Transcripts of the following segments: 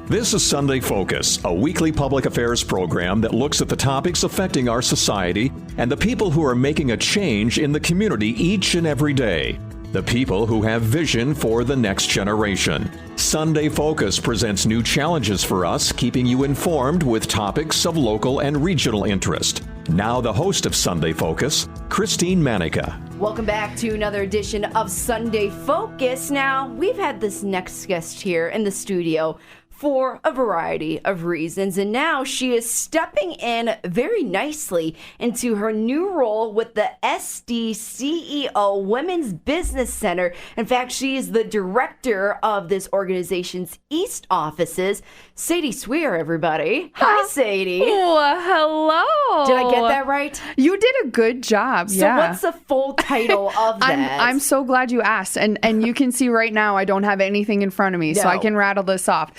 This is Sunday Focus, a weekly public affairs program that looks at the topics affecting our society and the people who are making a change in the community each and every day. The people who have vision for the next generation. Sunday Focus presents new challenges for us, keeping you informed with topics of local and regional interest. Now the host of Sunday Focus, Christine Manica. Welcome back to another edition of Sunday Focus. Now, we've had this next guest here in the studio for a variety of reasons, and now she is stepping in very nicely into her new role with the SDCEO Women's Business Center. In fact, she is the director of this organization's East offices. Sadie Swier, everybody. Hi, Sadie. Oh, hello. Did I get that right? You did a good job. So what's the full title of that? I'm so glad you asked. And you can see right now I don't have anything in front of me, so I can rattle this off.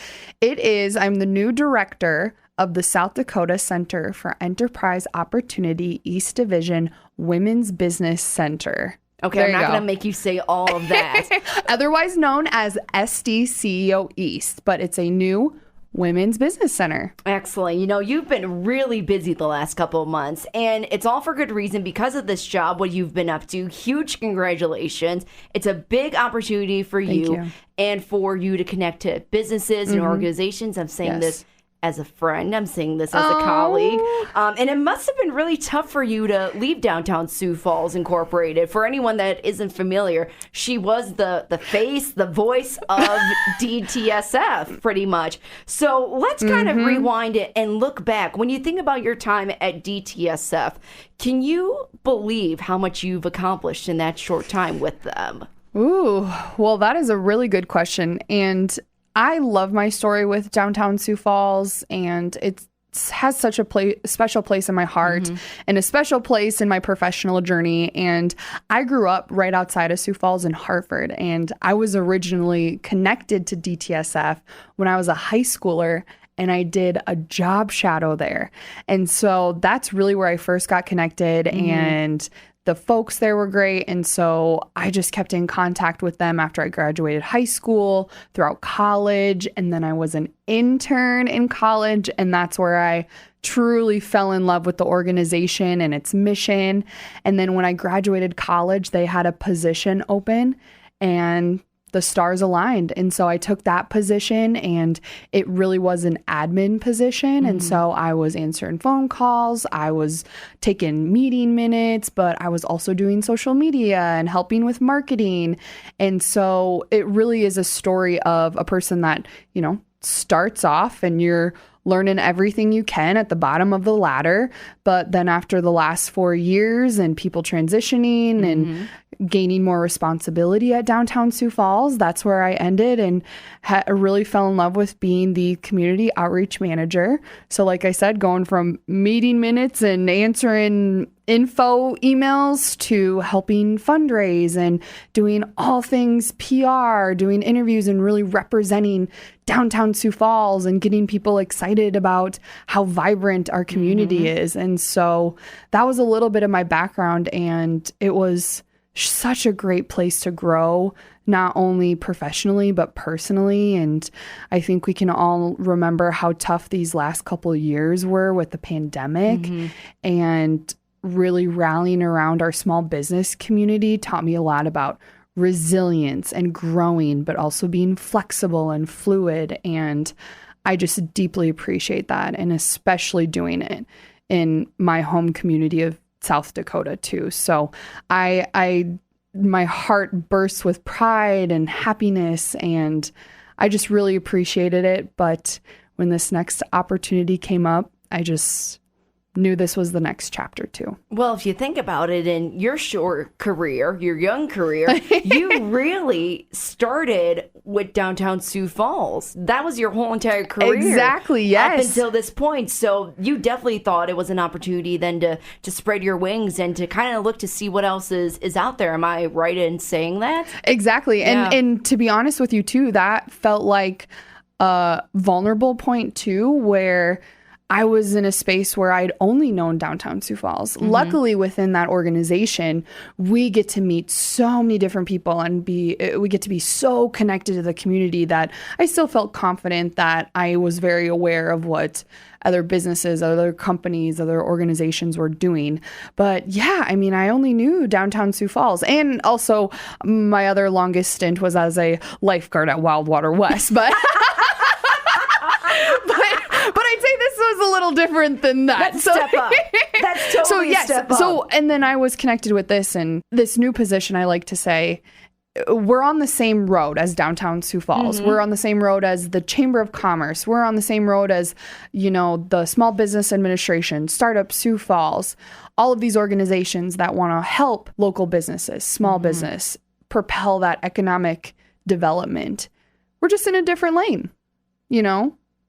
I'm the new director of the South Dakota Center for Enterprise Opportunity East Division Women's Business Center. Okay, I'm not going to make you say all of that. Otherwise known as SDCEO East, but it's a new Women's Business Center. Excellent. You know, you've been really busy the last couple of months, and it's all for good reason because of this job, what you've been up to. Huge congratulations. It's a big opportunity for you and for you to connect to businesses and organizations. I'm saying this as a friend. I'm saying this as a colleague. And it must have been really tough for you to leave downtown Sioux Falls Incorporated. For anyone that isn't familiar, she was the face, the voice of DTSF, pretty much. So let's kind of rewind it and look back. When you think about your time at DTSF, can you believe how much you've accomplished in that short time with them? Ooh, well, that is a really good question. And I love my story with downtown Sioux Falls, and it has such a special place in my heart and a special place in my professional journey. And I grew up right outside of Sioux Falls in Hartford, and I was originally connected to DTSF when I was a high schooler, and I did a job shadow there. And so that's really where I first got connected, and the folks there were great. And so I just kept in contact with them after I graduated high school, throughout college. And then I was an intern in college. And that's where I truly fell in love with the organization and its mission. And then when I graduated college, they had a position open and the stars aligned. And so I took that position, and it really was an admin position. And so I was answering phone calls, I was taking meeting minutes, but I was also doing social media and helping with marketing. And so it really is a story of a person that, you know, starts off and you're learning everything you can at the bottom of the ladder. But then after the last 4 years and people transitioning and gaining more responsibility at downtown Sioux Falls, that's where I ended, and really fell in love with being the community outreach manager. So like I said, going from meeting minutes and answering info emails to helping fundraise and doing all things PR, doing interviews and really representing downtown Sioux Falls and getting people excited about how vibrant our community is. And so that was a little bit of my background, and it was such a great place to grow, not only professionally, but personally. And I think we can all remember how tough these last couple of years were with the pandemic, and really rallying around our small business community taught me a lot about resilience and growing, but also being flexible and fluid. And I just deeply appreciate that, and especially doing it in my home community of South Dakota too. So my heart bursts with pride and happiness, and I just really appreciated it. But when this next opportunity came up, I just knew this was the next chapter too. Well, if you think about it, in your short career, your young career, you really started with downtown Sioux Falls. That was your whole entire career. Exactly, yes. Up until this point. So you definitely thought it was an opportunity then to spread your wings and to kind of look to see what else is out there. Am I right in saying that? Exactly. Yeah. And to be honest with you too, that felt like a vulnerable point too, where I was in a space where I'd only known downtown Sioux Falls. Luckily, within that organization, we get to meet so many different people and we get to be so connected to the community that I still felt confident that I was very aware of what other businesses, other companies, other organizations were doing. But yeah, I mean, I only knew downtown Sioux Falls. And also my other longest stint was as a lifeguard at Wildwater West. But But I'd say this was a little different than that. That's step up. That's totally a step up. So, and then I was connected with this and this new position, I like to say, we're on the same road as downtown Sioux Falls. We're on the same road as the Chamber of Commerce. We're on the same road as, the Small Business Administration, Startup Sioux Falls, all of these organizations that want to help local businesses, small business, propel that economic development. We're just in a different lane,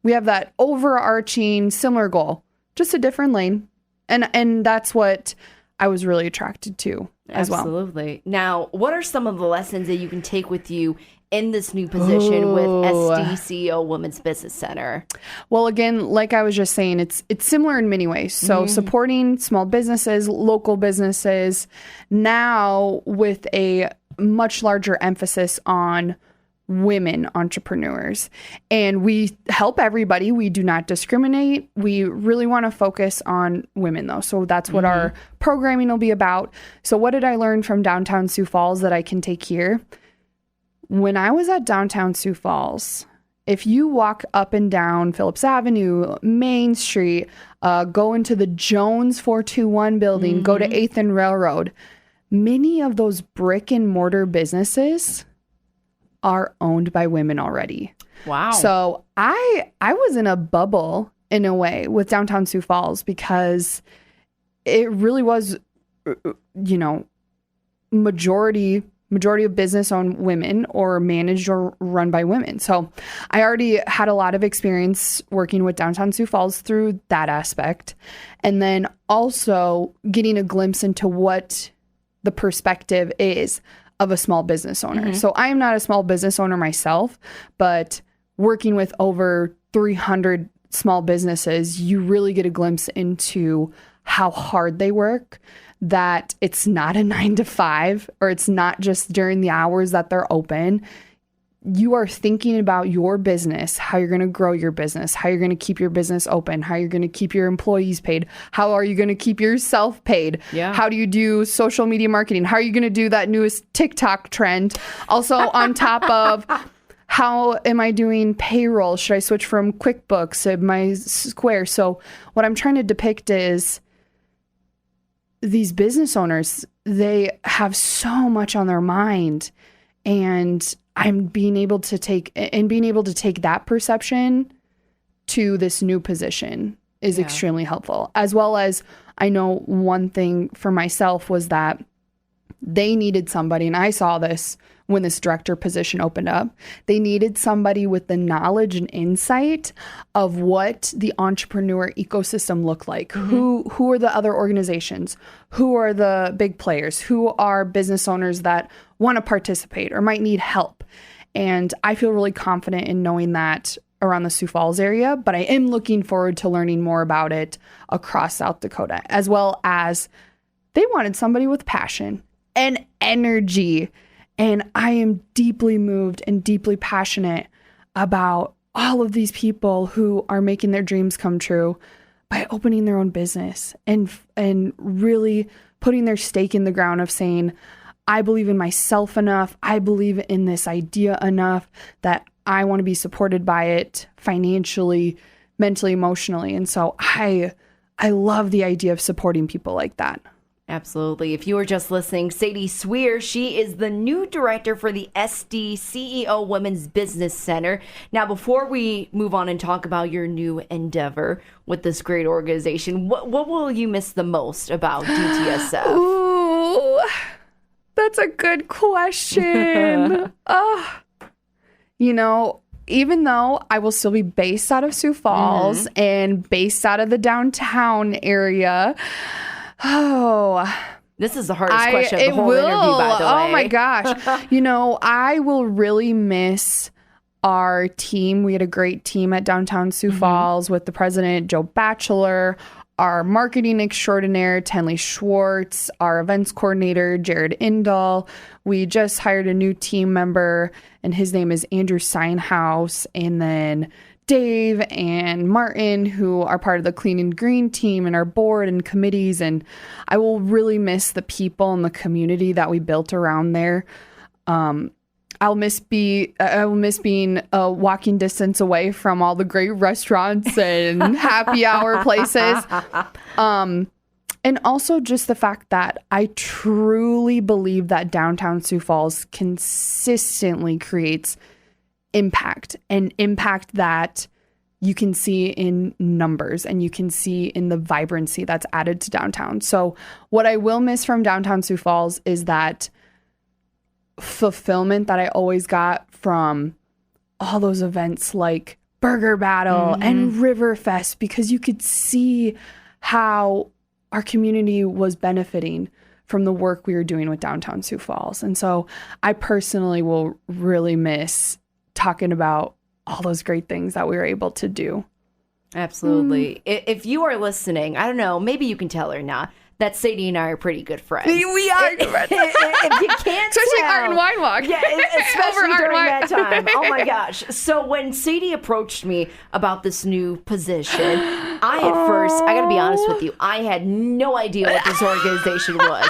We have that overarching similar goal, just a different lane. And that's what I was really attracted to as well. Absolutely. Now, what are some of the lessons that you can take with you in this new position with SDCEO Women's Business Center? Well, again, like I was just saying, it's similar in many ways. So supporting small businesses, local businesses, now with a much larger emphasis on women entrepreneurs. And we help everybody. We do not discriminate. We really want to focus on women, though. So that's what our programming will be about. So what did I learn from downtown Sioux Falls that I can take here? When I was at downtown Sioux Falls, if you walk up and down Phillips Avenue, Main Street, go into the Jones 421 building, go to 8th and Railroad, many of those brick and mortar businesses are owned by women already. Wow. So I was in a bubble in a way with downtown Sioux Falls because it really was, majority of business owned women or managed or run by women. So I already had a lot of experience working with downtown Sioux Falls through that aspect. And then also getting a glimpse into what the perspective is of a small business owner. So I am not a small business owner myself, but working with over 300 small businesses, you really get a glimpse into how hard they work, that it's not a 9 to 5, or it's not just during the hours that they're open. You are thinking about your business, how you're going to grow your business, how you're going to keep your business open, how you're going to keep your employees paid, how are you going to keep yourself paid, how do you do social media marketing, how are you going to do that newest TikTok trend, also on top of how am I doing payroll, should I switch from QuickBooks to my Square. So what I'm trying to depict is these business owners, they have so much on their mind, and I'm being able to take that perception to this new position is extremely helpful. As well as I know one thing for myself was that they needed somebody, and I saw this when this director position opened up, they needed somebody with the knowledge and insight of what the entrepreneur ecosystem looked like. Who are the other organizations? Who are the big players? Who are business owners that want to participate or might need help? And I feel really confident in knowing that around the Sioux Falls area, but I am looking forward to learning more about it across South Dakota, as well as they wanted somebody with passion and energy. And I am deeply moved and deeply passionate about all of these people who are making their dreams come true by opening their own business and really putting their stake in the ground of saying, I believe in myself enough, I believe in this idea enough that I want to be supported by it financially, mentally, emotionally. And so I love the idea of supporting people like that. Absolutely. If you were just listening, Sadie Swier, she is the new director for the SDCEO Women's Business Center. Now, before we move on and talk about your new endeavor with this great organization, what will you miss the most about DTSF? Ooh, that's a good question. Even though I will still be based out of Sioux Falls and based out of the downtown area, this is the hardest question of the whole interview, by the way. Oh my gosh. I will really miss our team. We had a great team at Downtown Sioux Falls with the president, Joe Batchelor, our marketing extraordinaire, Tenley Schwartz, our events coordinator, Jared Indall. We just hired a new team member, and his name is Andrew Steinhaus. And then Dave and Martin, who are part of the Clean and Green team and our board and committees. And I will really miss the people and the community that we built around there. I'll miss being a walking distance away from all the great restaurants and happy hour places. And also just the fact that I truly believe that Downtown Sioux Falls consistently creates impact, and impact that you can see in numbers and you can see in the vibrancy that's added to downtown. So what I will miss from Downtown Sioux Falls is that fulfillment that I always got from all those events like Burger Battle and Riverfest, because you could see how our community was benefiting from the work we were doing with Downtown Sioux Falls. And so I personally will really miss talking about all those great things that we were able to do. Absolutely. If you are listening, I don't know, maybe you can tell or not, that Sadie and I are pretty good friends. We are good friends. If you can't especially tell, Art and Wine Walk. Yeah, especially during that time. Oh my gosh. So when Sadie approached me about this new position, I got to be honest with you, I had no idea what this organization was.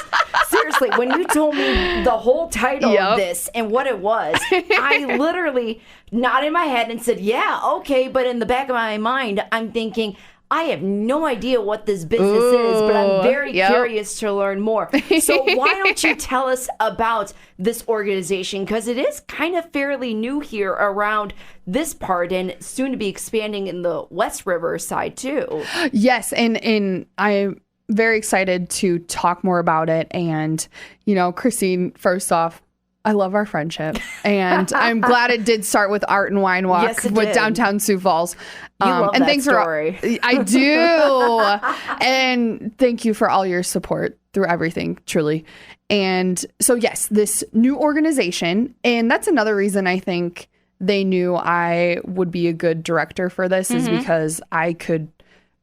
Seriously, when you told me the whole title of this and what it was, I literally nodded my head and said, yeah, okay. But in the back of my mind, I'm thinking, I have no idea what this business is, but I'm very curious to learn more. So why don't you tell us about this organization? Because it is kind of fairly new here around this part and soon to be expanding in the West River side too. Yes, and I'm very excited to talk more about it. And, you know, Christine, first off, I love our friendship, and I'm glad it did start with Art and Wine Walk with Downtown Sioux Falls. You love and that thanks story. I do. And thank you for all your support through everything, truly. And so, yes, this new organization, and that's another reason I think they knew I would be a good director for this, is because I could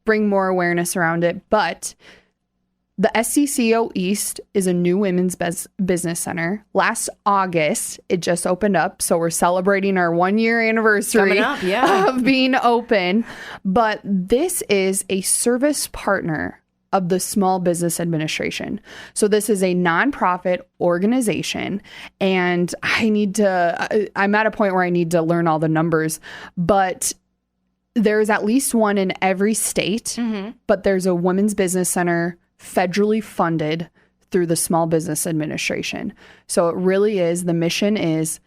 bring more awareness around it. But the SCCO East is a new women's business center. Last August, it just opened up. So we're celebrating our 1-year anniversary of being open. But this is a service partner of the Small Business Administration. So this is a nonprofit organization. And I'm at a point where I need to learn all the numbers. But there's at least one in every state. But there's a women's business center federally funded through the Small Business Administration. So it really is, the mission is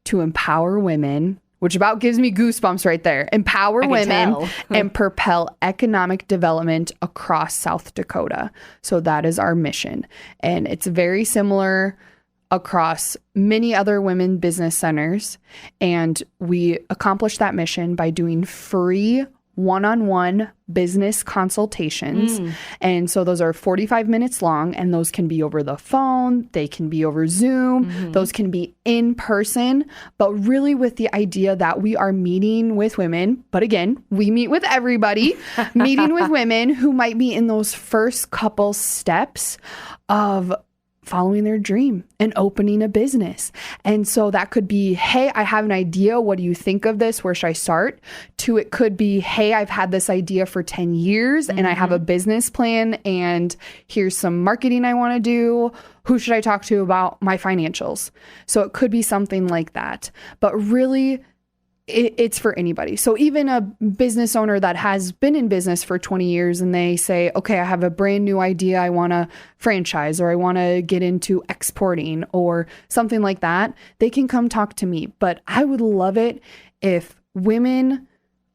to empower women, which about gives me goosebumps right there. Empower women and propel economic development across South Dakota. So that is our mission. And it's very similar across many other women business centers. And we accomplish that mission by doing free one-on-one business consultations. And so those are 45 minutes long, and those can be over the phone, they can be over Zoom, those can be in person, but really with the idea that we are meeting with women. But again, we meet with everybody, meeting with women who might be in those first couple steps of following their dream and opening a business. And so that could be, hey, I have an idea. What do you think of this? Where should I start? To it could be, hey, I've had this idea for 10 years and I have a business plan and here's some marketing I want to do. Who should I talk to about my financials? So it could be something like that. But really, it's for anybody. So even a business owner that has been in business for 20 years and they say, okay, I have a brand new idea. I want to franchise, or I want to get into exporting or something like that. They can come talk to me. But I would love it if women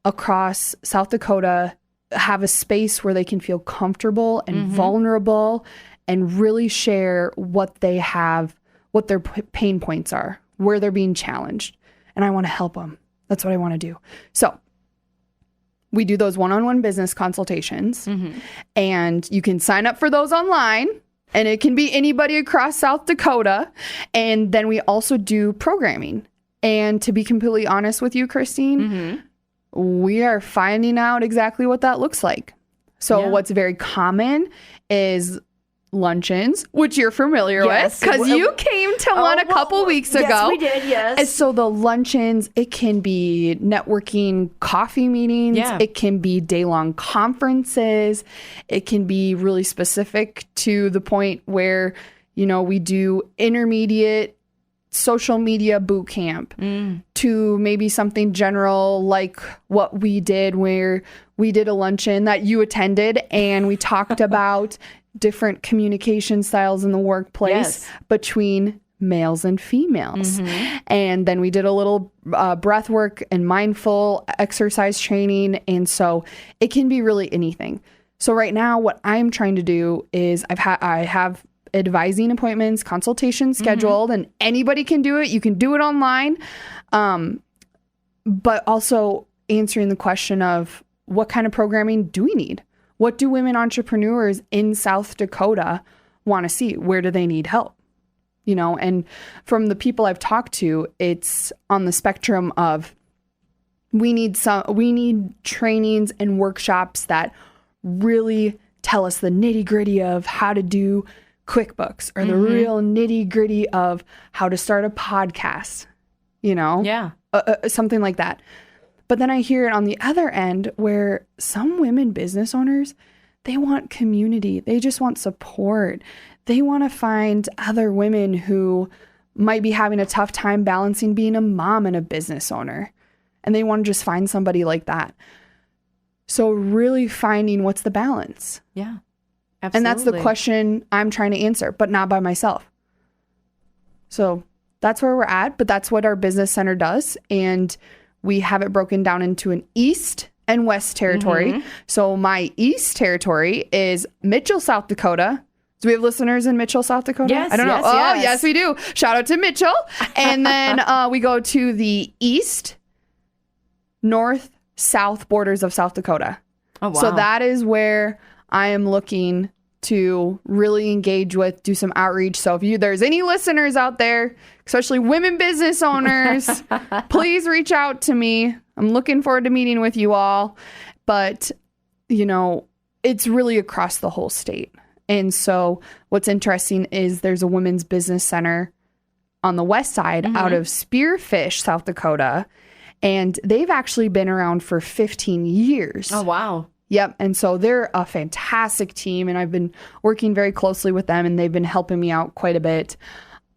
across South Dakota have a space where they can feel comfortable and vulnerable and really share what they have, what their pain points are, where they're being challenged. And I want to help them. That's what I want to do. So we do those one-on-one business consultations, and you can sign up for those online, and it can be anybody across South Dakota. And then we also do programming. And to be completely honest with you, Christine, we are finding out exactly what that looks like. So what's very common is luncheons, which you're familiar with because you came to one a couple weeks ago. Yes, we did, yes. And so the luncheons, it can be networking coffee meetings. Yeah. It can be day-long conferences. It can be really specific to the point where, you know, we do intermediate social media boot camp to maybe something general like what we did, where we did a luncheon that you attended and we talked about different communication styles in the workplace between males and females. And then we did a little breath work and mindful exercise training. And so it can be really anything. So right now, what I'm trying to do is I have advising appointments, consultations scheduled, and anybody can do it. You can do it online. But also answering the question of what kind of programming do we need? What do women entrepreneurs in South Dakota want to see? Where do they need help? You know, and from the people I've talked to, it's on the spectrum of we need trainings and workshops that really tell us the nitty gritty of how to do QuickBooks, or the real nitty gritty of how to start a podcast, you know? Yeah. Something like that. But then I hear it on the other end where some women business owners, they want community. They just want support. They want to find other women who might be having a tough time balancing being a mom and a business owner. And they want to just find somebody like that. So really finding what's the balance. Yeah, absolutely. And that's the question I'm trying to answer, but not by myself. So that's where we're at, but that's what our business center does. And we have it broken down into an East and West territory. So my East territory is Mitchell, South Dakota. Do we have listeners in Mitchell, South Dakota? Yes, I don't know. yes, Oh, yes. yes, we do. Shout out to Mitchell. And then we go to the east, north, south borders of South Dakota. Oh, wow. So that is where I am looking to really engage with, do some outreach. So if there's any listeners out there, especially women business owners, please reach out to me. I'm looking forward to meeting with you all. But, you know, it's really across the whole state. And so what's interesting is there's a women's business center on the west side out of Spearfish, South Dakota. And they've actually been around for 15 years. Oh, wow. Yep. And so they're a fantastic team, and I've been working very closely with them, and they've been helping me out quite a bit.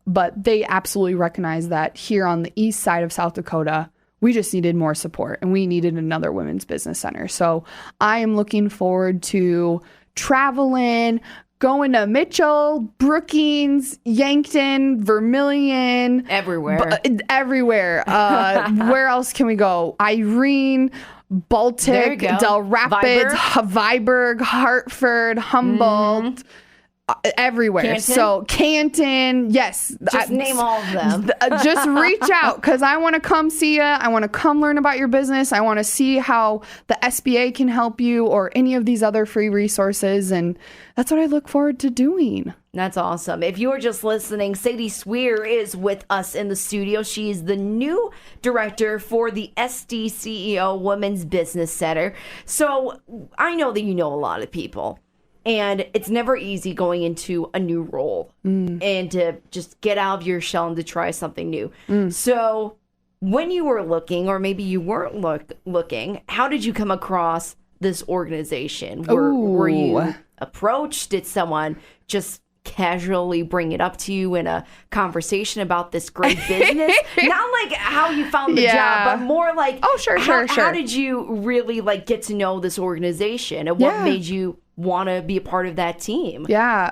But they absolutely recognize that here on the east side of South Dakota, we just needed more support, and we needed another women's business center. So I am looking forward to traveling, going to Mitchell, Brookings, Yankton, Vermilion. Everywhere. Everywhere. Where else can we go? Irene, Baltic, Del Rapids, Viborg, Hartford, Humboldt, everywhere. Canton? So Canton, yes. Just name all of them. Just reach out, because I want to come see you. I want to come learn about your business. I want to see how the SBA can help you, or any of these other free resources. And that's what I look forward to doing. That's awesome. If you are just listening, Sadie Swier is with us in the studio. She's the new director for the SDCEO Women's Business Center. So I know that you know a lot of people, and it's never easy going into a new role and to just get out of your shell and to try something new. So when you were looking, or maybe you weren't looking, how did you come across this organization? Were you approached? Did someone just casually bring it up to you in a conversation about this great business? Not like how you found the job, but more like, sure. How did you really like get to know this organization, and what made you want to be a part of that team? Yeah.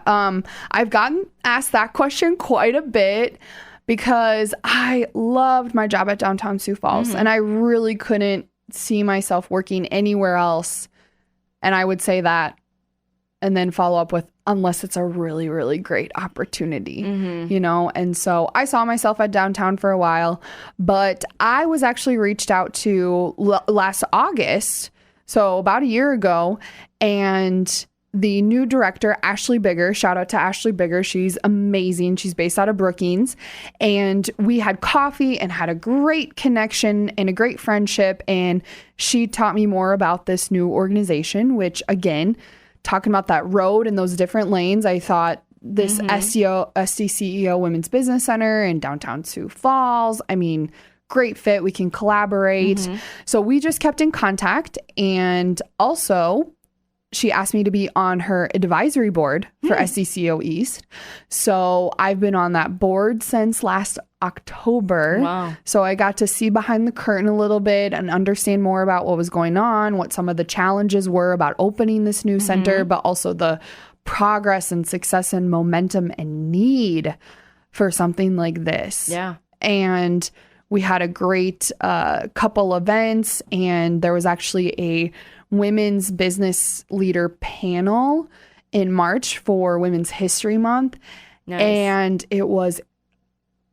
I've gotten asked that question quite a bit, because I loved my job at downtown Sioux Falls, and I really couldn't see myself working anywhere else. And I would say that, and then follow up with, unless it's a really, really great opportunity, you know? And so I saw myself at downtown for a while, but I was actually reached out to last August, so about a year ago, and the new director, Ashley Bigger, shout out to Ashley Bigger. She's amazing. She's based out of Brookings. And we had coffee and had a great connection and a great friendship. And she taught me more about this new organization, which again, talking about that road and those different lanes, I thought this SDCEO Women's Business Center in downtown Sioux Falls, I mean, great fit. We can collaborate. So we just kept in contact. And also, she asked me to be on her advisory board for SDCO East. So I've been on that board since last October. Wow. So I got to see behind the curtain a little bit and understand more about what was going on, what some of the challenges were about opening this new center, but also the progress and success and momentum and need for something like this. Yeah. And we had a great couple events, and there was actually a women's business leader panel in March for Women's History Month. Nice. And it was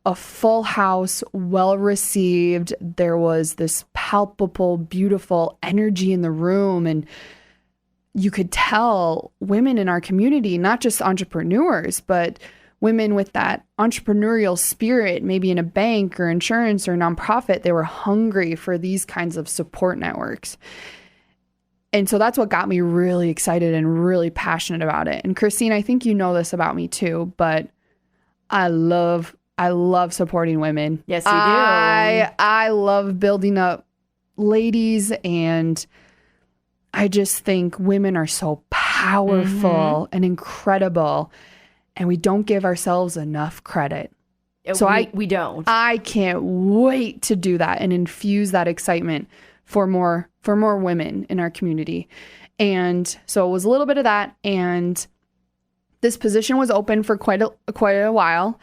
a full house, well received. There was this palpable, beautiful energy in the room. And you could tell women in our community, not just entrepreneurs, but women with that entrepreneurial spirit, maybe in a bank or insurance or nonprofit, they were hungry for these kinds of support networks. And so that's what got me really excited and really passionate about it. And Christine, I think you know this about me too, but I love supporting women. Yes, you do. I love building up ladies, and I just think women are so powerful and incredible, and we don't give ourselves enough credit. So we don't. I can't wait to do that and infuse that excitement for more women in our community. And so it was a little bit of that. And this position was open for quite a while,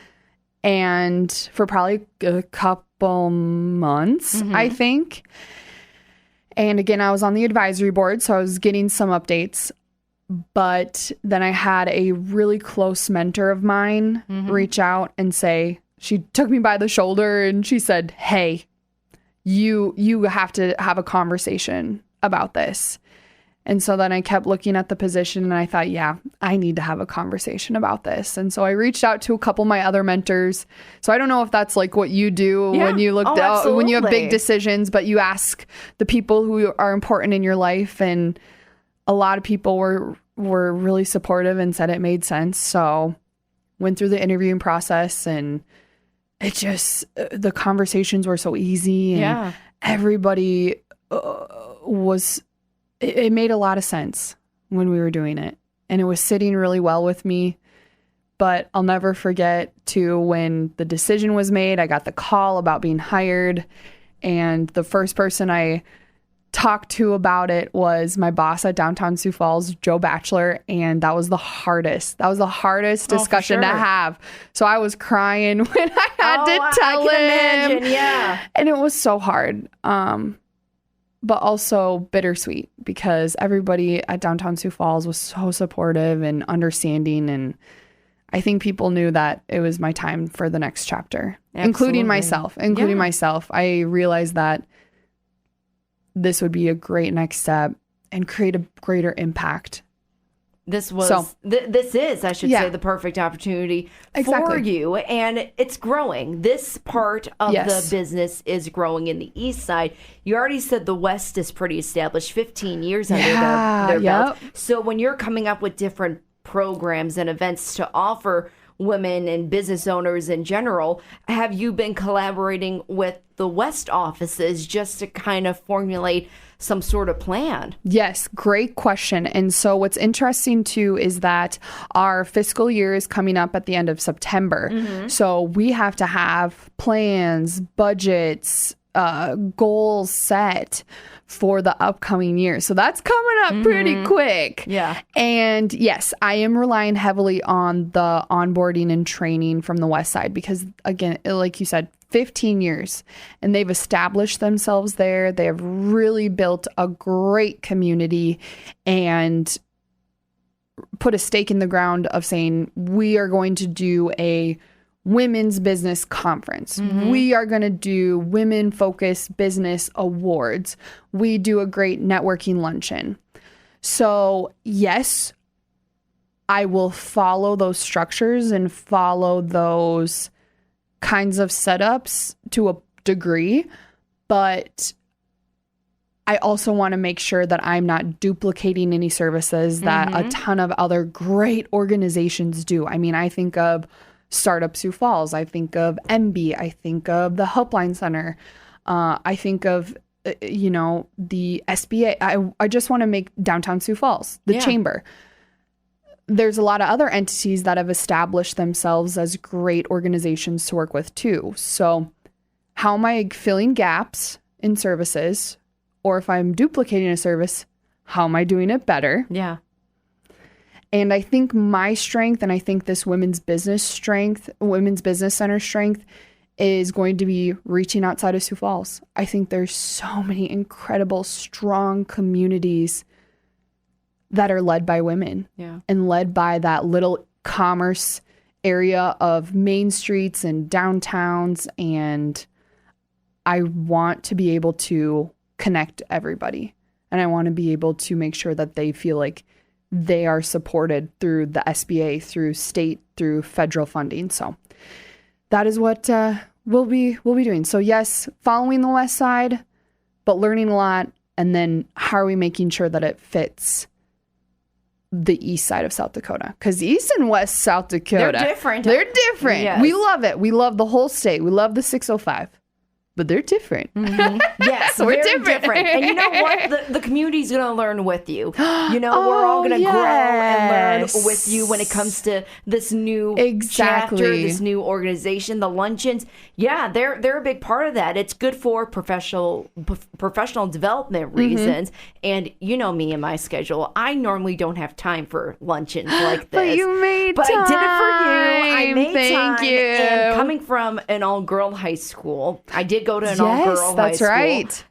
and for probably a couple months, I think. And again, I was on the advisory board, so I was getting some updates. But then I had a really close mentor of mine reach out and say, she took me by the shoulder and she said, hey, you have to have a conversation about this. And so then I kept looking at the position and I thought, yeah, I need to have a conversation about this. And so I reached out to a couple of my other mentors. So I don't know if that's like what you do when you look out, when you have big decisions, but you ask the people who are important in your life. And a lot of people were really supportive and said it made sense. So went through the interviewing process, and it just, the conversations were so easy, and everybody it made a lot of sense when we were doing it, and it was sitting really well with me. But I'll never forget when the decision was made, I got the call about being hired, and the first person I talked to about it was my boss at downtown Sioux Falls, Joe Batchelor, and that was the hardest discussion to have. So I was crying when I had to tell him. Imagine, yeah. And it was so hard, but also bittersweet, because everybody at downtown Sioux Falls was so supportive and understanding, and I think people knew that it was my time for the next chapter, including myself. I realized that this would be a great next step and create a greater impact. This is the perfect opportunity for you. And it's growing. This part of the business is growing in the east side. You already said the west is pretty established, 15 years under their belt. So when you're coming up with different programs and events to offer women and business owners in general, have you been collaborating with the West offices just to kind of formulate some sort of plan? Yes, great question. And so what's interesting too is that our fiscal year is coming up at the end of September. So we have to have plans, budgets, goals set for the upcoming year. So that's coming up pretty quick. Yeah. And yes, I am relying heavily on the onboarding and training from the West Side, because again, like you said, 15 years, and they've established themselves there. They have really built a great community and put a stake in the ground of saying, we are going to do a women's business conference. We are going to do women focused business awards. We do a great networking luncheon. So yes, I will follow those structures and follow those kinds of setups to a degree, but I also want to make sure that I'm not duplicating any services that a ton of other great organizations do. I mean, I think of Startup Sioux Falls, I think of MB, I think of the Helpline Center, I think of the SBA. I just want to make downtown Sioux Falls, the chamber. There's a lot of other entities that have established themselves as great organizations to work with too. So how am I filling gaps in services? Or if I'm duplicating a service, how am I doing it better? Yeah. And I think my strength, and I think this women's business center strength, is going to be reaching outside of Sioux Falls. I think there's so many incredible, strong communities that are led by women and led by that little commerce area of main streets and downtowns. And I want to be able to connect everybody. And I want to be able to make sure that they feel like they are supported through the SBA, through state, through federal funding. So that is what we'll be doing. So yes, following the West Side, but learning a lot. And then how are we making sure that it fits the east side of South Dakota? Because East and West South Dakota, they're different. Yes. We love it. We love the whole state. We love the 605. But they're different. Yes, we're different. And you know what? The community's going to learn with you. We're all going to grow and learn with you when it comes to this new chapter, this new organization, the luncheons. Yeah, they're a big part of that. It's good for professional development reasons. And you know me and my schedule. I normally don't have time for luncheons like this. But you made time. But I did it for you. I made Thank time. you. And coming from an all-girl high school, I did go to an all-girl high school. That's right.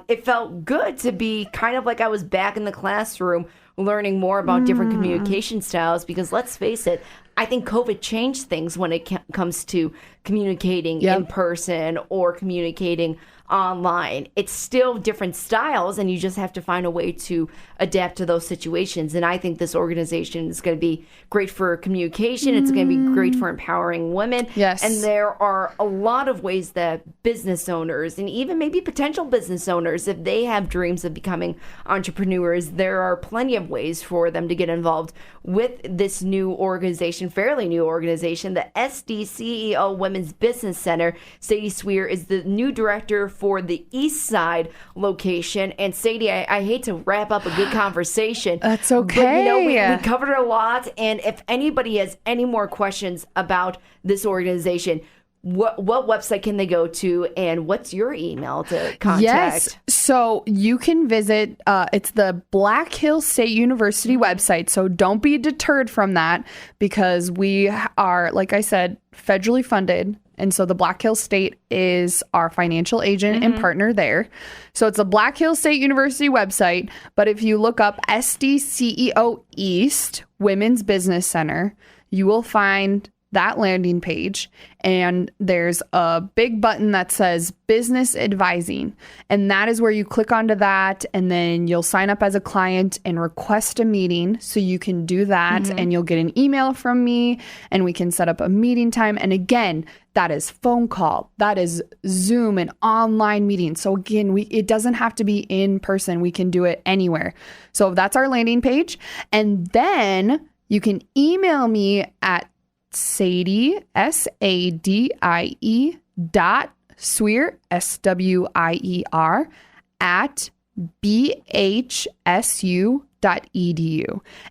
It felt good to be kind of like I was back in the classroom learning more about different communication styles, because let's face it, I think COVID changed things when it comes to communicating in person or communicating online. It's still different styles, and you just have to find a way to adapt to those situations. And I think this organization is going to be great for communication. It's going to be great for empowering women. Yes. And there are a lot of ways that business owners, and even maybe potential business owners, if they have dreams of becoming entrepreneurs, there are plenty of ways for them to get involved with this new organization, fairly new organization, the SDCEO Women's Business Center. Sadie Swier is the new director for the East Side location. And Sadie, I hate to wrap up a good conversation. That's okay. But, we covered a lot. And if anybody has any more questions about this organization, what website can they go to, and what's your email to contact? Yes. So you can visit, it's the Black Hills State University website. So don't be deterred from that, because we are, like I said, federally funded. And so the Black Hills State is our financial agent and partner there. So it's the Black Hills State University website. But if you look up SDCEO East Women's Business Center, you will find that landing page, and there's a big button that says business advising, and that is where you click onto that, and then you'll sign up as a client and request a meeting. So you can do that, and you'll get an email from me, and we can set up a meeting time. And again, that is phone call, that is Zoom and online meeting. So again, it doesn't have to be in person. We can do it anywhere. So that's our landing page. And then you can email me at Sadie, SADIE .Swier, SWIER at BHSU.edu.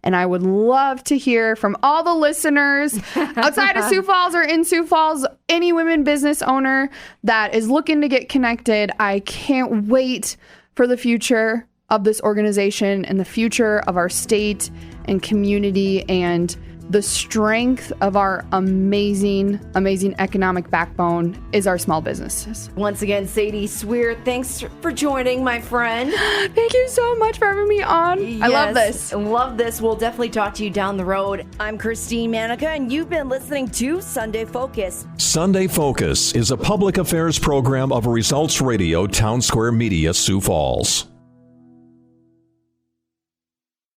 And I would love to hear from all the listeners outside of Sioux Falls or in Sioux Falls, any women business owner that is looking to get connected. I can't wait for the future of this organization and the future of our state and community, and the strength of our amazing, amazing economic backbone is our small businesses. Once again, Sadie Swier, thanks for joining, my friend. Thank you so much for having me on. Yes, I love this. Love this. We'll definitely talk to you down the road. I'm Christine Manica, and you've been listening to Sunday Focus. Sunday Focus is a public affairs program of Results Radio Town Square Media, Sioux Falls.